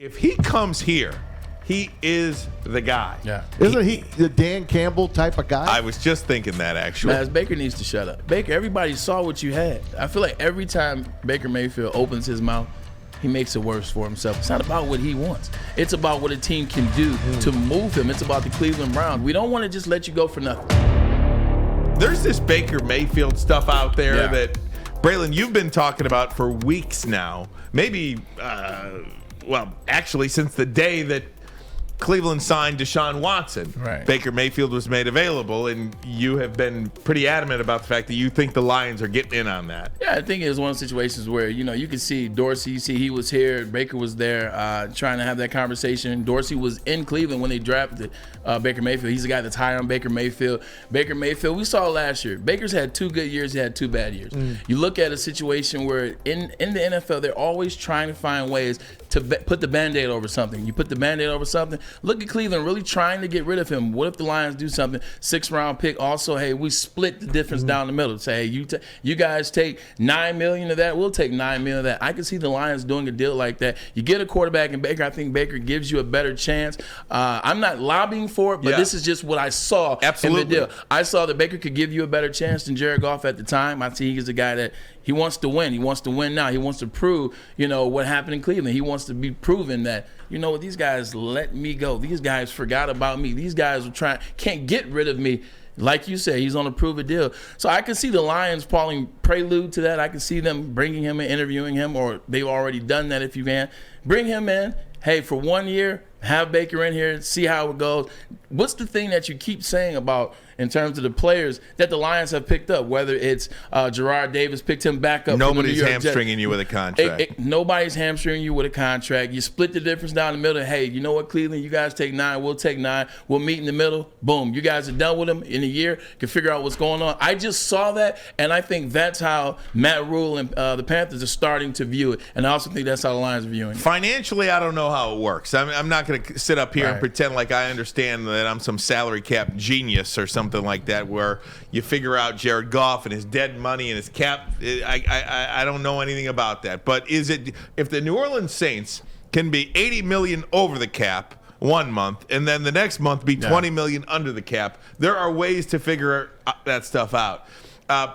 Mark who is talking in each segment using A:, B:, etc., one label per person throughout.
A: If he comes here, he is the guy.
B: Yeah.
C: Isn't he the Dan Campbell type of guy?
A: I was just thinking that, actually.
B: Man, Baker needs to shut up. Baker, everybody saw what you had. I feel like every time Baker Mayfield opens his mouth, he makes it worse for himself. It's not about what he wants. It's about what a team can do to move him. It's about the Cleveland Browns. We don't want to just let you go for nothing.
A: There's this Baker Mayfield stuff out there
B: Yeah.
A: that, Braylon, you've been talking about for weeks now. Maybe, actually since the day that Cleveland signed Deshaun Watson.
B: Right.
A: Baker Mayfield was made available, and you have been pretty adamant about the fact that you think the Lions are getting in on that.
B: Yeah, I think it was one of those situations where, you could see Dorsey, he was here, Baker was there trying to have that conversation. Dorsey was in Cleveland when they drafted Baker Mayfield. He's the guy that's high on Baker Mayfield. Baker Mayfield, we saw last year. Baker's had 2 good years, he had 2 bad years. You look at a situation where in the NFL, they're always trying to find ways to put the Band-Aid over something. You put the Band-Aid over something. Look at Cleveland really trying to get rid of him. What if the Lions do something? 6th-round pick. Also, hey, we split the difference down the middle. Say, hey, you guys take $9 million of that. We'll take $9 million of that. I can see the Lions doing a deal like that. You get a quarterback in Baker. I think Baker gives you a better chance. I'm not lobbying for it, but this is just what I saw in the deal. I saw that Baker could give you a better chance than Jared Goff at the time. I see he's a guy that he wants to win. He wants to win now. He wants to prove, what happened in Cleveland. He wants to be proven that, these guys let me go. These guys forgot about me. These guys can't get rid of me. Like you said, he's on a prove a deal. So I can see the Lions probably prelude to that. I can see them bringing him and interviewing him, or they've already done that if you can. Bring him in. Hey, for 1 year, have Baker in here, see how it goes. What's the thing that you keep saying about in terms of the players that the Lions have picked up, whether it's Gerard Davis picked him back up.
A: Nobody's hamstringing you with a contract.
B: Nobody's hamstringing you with a contract. You split the difference down the middle. Hey, you know what, Cleveland? You guys take 9. We'll take 9. We'll meet in the middle. Boom. You guys are done with them in a year. Can figure out what's going on. I just saw that, and I think that's how Matt Rule and the Panthers are starting to view it. And I also think that's how the Lions are viewing it.
A: Financially, I don't know how it works. I'm not going to sit up here and pretend like I understand that I'm some salary cap genius or something like that, where you figure out Jared Goff and his dead money and his cap. I don't know anything about that. But is it, if the New Orleans Saints can be $80 million over the cap 1 month and then the next month be $20 million under the cap, there are ways to figure that stuff out.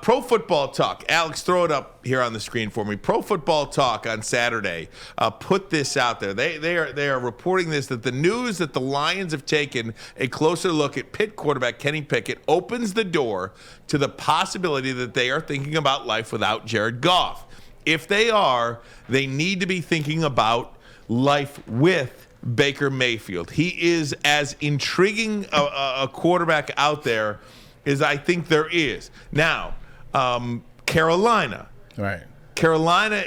A: Pro Football Talk. Alex, throw it up here on the screen for me. Pro Football Talk on Saturday put this out there. They are reporting this, that the news that the Lions have taken a closer look at Pitt quarterback Kenny Pickett opens the door to the possibility that they are thinking about life without Jared Goff. If they are, they need to be thinking about life with Baker Mayfield. He is as intriguing a quarterback out there as I think there is. Now, Carolina.
B: Right.
A: Carolina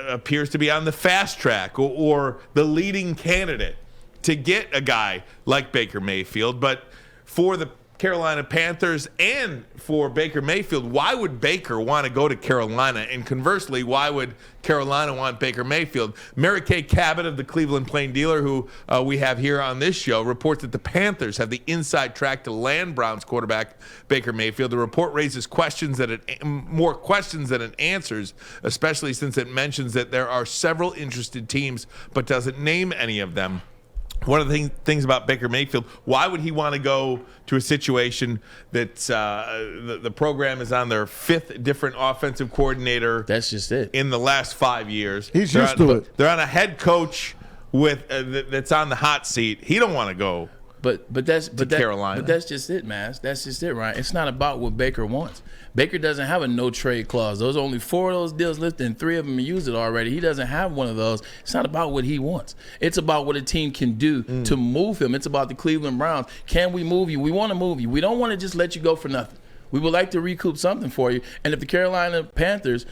A: appears to be on the fast track or the leading candidate to get a guy like Baker Mayfield. But for the Carolina Panthers and for Baker Mayfield, why would Baker want to go to Carolina? And conversely, why would Carolina want Baker Mayfield? Mary Kay Cabot of the Cleveland Plain Dealer, who we have here on this show, reports that the Panthers have the inside track to land Browns quarterback Baker Mayfield. The report raises more questions than it answers, especially since it mentions that there are several interested teams, but doesn't name any of them. One of the things about Baker Mayfield, why would he want to go to a situation that the program is on their 5th different offensive coordinator?
B: That's just it.
A: In the last 5 years.
C: He's used to it.
A: They're on a head coach with that's on the hot seat. He don't want to go.
B: But that's
A: Carolina.
B: But that's just it, man. That's just it, Ryan. It's not about what Baker wants. Baker doesn't have a no trade clause. Those are only 4 of those deals listed, and 3 of them used it already. He doesn't have one of those. It's not about what he wants. It's about what a team can do to move him. It's about the Cleveland Browns. Can we move you? We want to move you. We don't want to just let you go for nothing. We would like to recoup something for you. And if the Carolina Panthers,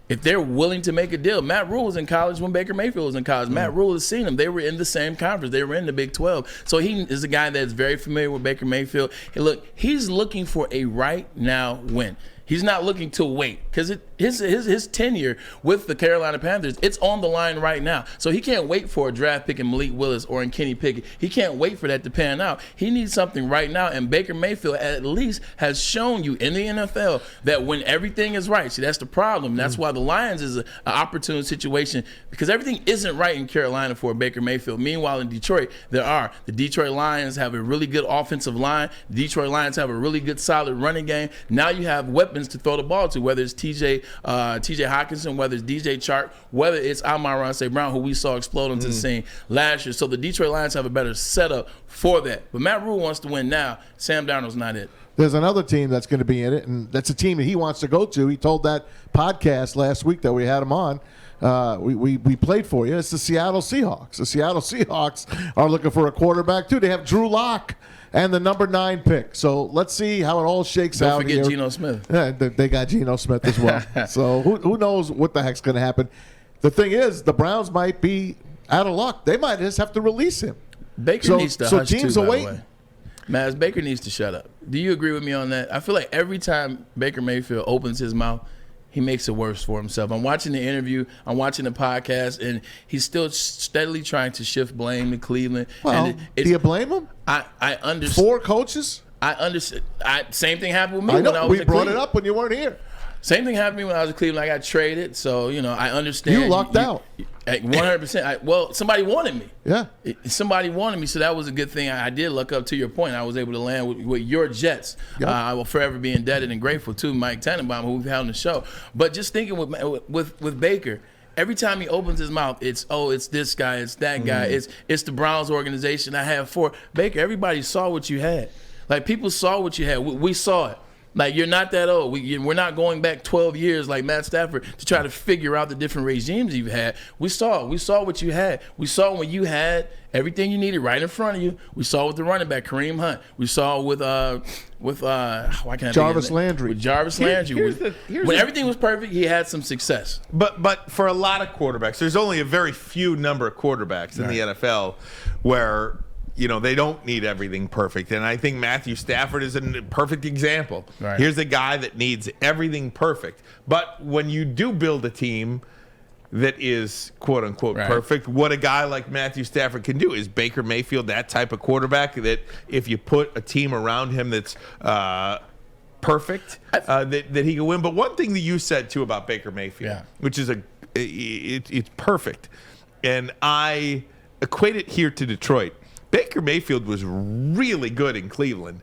B: if they're willing to make a deal, Matt Rule was in college when Baker Mayfield was in college. Matt Rule has seen him. They were in the same conference. They were in the Big 12. So he is a guy that's very familiar with Baker Mayfield. Hey, look, he's looking for a right now win. He's not looking to wait because his tenure with the Carolina Panthers, it's on the line right now. So he can't wait for a draft pick in Malik Willis or in Kenny Pickett. He can't wait for that to pan out. He needs something right now, and Baker Mayfield at least has shown you in the NFL that when everything is right, see, that's the problem. That's why the Lions is an opportune situation, because everything isn't right in Carolina for Baker Mayfield. Meanwhile, in Detroit, there are. The Detroit Lions have a really good offensive line. The Detroit Lions have a really good, solid running game. Now you have weapons to throw the ball to, whether it's TJ Hawkinson, whether it's DJ Chark, whether it's Amon-Ra St. Brown, who we saw explode onto the scene last year. So the Detroit Lions have a better setup for that. But Matt Rule wants to win now. Sam Darnold's not it.
C: There's another team that's going to be in it, and that's a team that he wants to go to. He told that podcast last week that we had him on. We played for you. It's the Seattle Seahawks. The Seattle Seahawks are looking for a quarterback, too. They have Drew Lock and the number 9 pick. So let's see how it all shakes out.
B: Don't forget Geno Smith.
C: Yeah, they got Geno Smith as well. So who knows what the heck's going to happen. The thing is, the Browns might be out of luck. They might just have to release him.
B: Baker needs to hush
C: teams
B: too,
C: are
B: by
C: waiting.
B: the way. Maz, Baker needs to shut up. Do you agree with me on that? I feel like every time Baker Mayfield opens his mouth, he makes it worse for himself. I'm watching the interview, I'm watching the podcast, and he's still steadily trying to shift blame to Cleveland.
C: Well,
B: and
C: do you blame him?
B: I understand.
C: 4 coaches?
B: I understand. Same thing happened with me
C: I know.
B: when I was
C: We
B: at
C: brought
B: Cleveland.
C: it up when you weren't here.
B: Same thing happened to me when I was in Cleveland. I got traded, so I understand.
C: You lucked out.
B: 100%. Well, somebody wanted me.
C: Yeah.
B: Somebody wanted me, so that was a good thing. I did luck up to your point. I was able to land with your Jets.
C: Yep.
B: I will forever be indebted and grateful to Mike Tannenbaum, who we've had on the show. But just thinking with Baker, every time he opens his mouth, it's this guy, it's that guy, it's the Browns organization. I have 4. Baker, everybody saw what you had. Like, people saw what you had. We saw it. Like, you're not that old. We're not going back 12 years like Matt Stafford to try to figure out the different regimes you've had. We saw what you had. We saw when you had everything you needed right in front of you. We saw with the running back, Kareem Hunt. We saw with why can't I
C: Jarvis
B: think of
C: Landry.
B: With Jarvis Landry. When everything was perfect, he had some success.
A: But for a lot of quarterbacks, there's only a very few number of quarterbacks in the NFL where they don't need everything perfect. And I think Matthew Stafford is a perfect example.
B: Right.
A: Here's a guy that needs everything perfect. But when you do build a team that is quote unquote perfect, what a guy like Matthew Stafford can do. Is Baker Mayfield that type of quarterback that if you put a team around him that's perfect, that he can win? But one thing that you said too about Baker Mayfield, which is it's perfect, and I equate it here to Detroit. Baker Mayfield was really good in Cleveland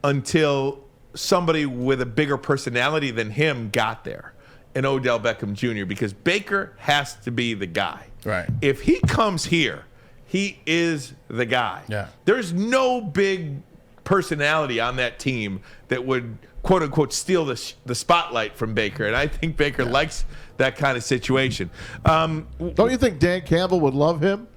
A: until somebody with a bigger personality than him got there, and Odell Beckham Jr., because Baker has to be the guy.
B: Right.
A: If he comes here, he is the guy.
B: Yeah.
A: There's no big personality on that team that would, quote unquote, steal the spotlight from Baker, and I think Baker likes that kind of situation. Don't
C: you think Dan Campbell would love him?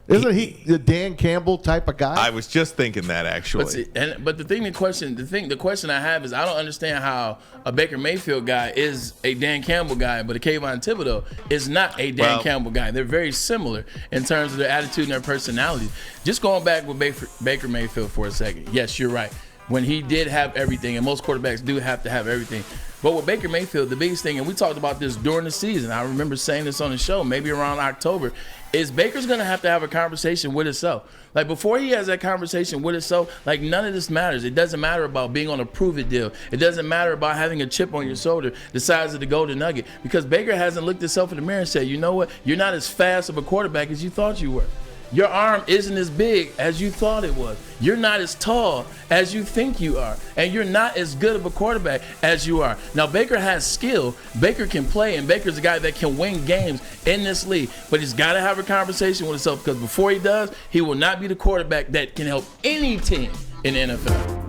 C: Isn't he the Dan Campbell type of guy?
A: I was just thinking that, actually.
B: But the question I have is, I don't understand how a Baker Mayfield guy is a Dan Campbell guy, but a Kayvon Thibodeau is not a Dan Campbell guy. They're very similar in terms of their attitude and their personality. Just going back with Baker Mayfield for a second. Yes, you're right. When he did have everything, and most quarterbacks do have to have everything. But with Baker Mayfield, the biggest thing, and we talked about this during the season, I remember saying this on the show, maybe around October, is Baker's going to have a conversation with himself. Like, before he has that conversation with himself, like, none of this matters. It doesn't matter about being on a prove-it deal. It doesn't matter about having a chip on your shoulder the size of the golden nugget, because Baker hasn't looked himself in the mirror and said, you know what, you're not as fast of a quarterback as you thought you were. Your arm isn't as big as you thought it was. You're not as tall as you think you are. And you're not as good of a quarterback as you are. Now, Baker has skill. Baker can play, and Baker's a guy that can win games in this league. But he's got to have a conversation with himself, because before he does, he will not be the quarterback that can help any team in the NFL.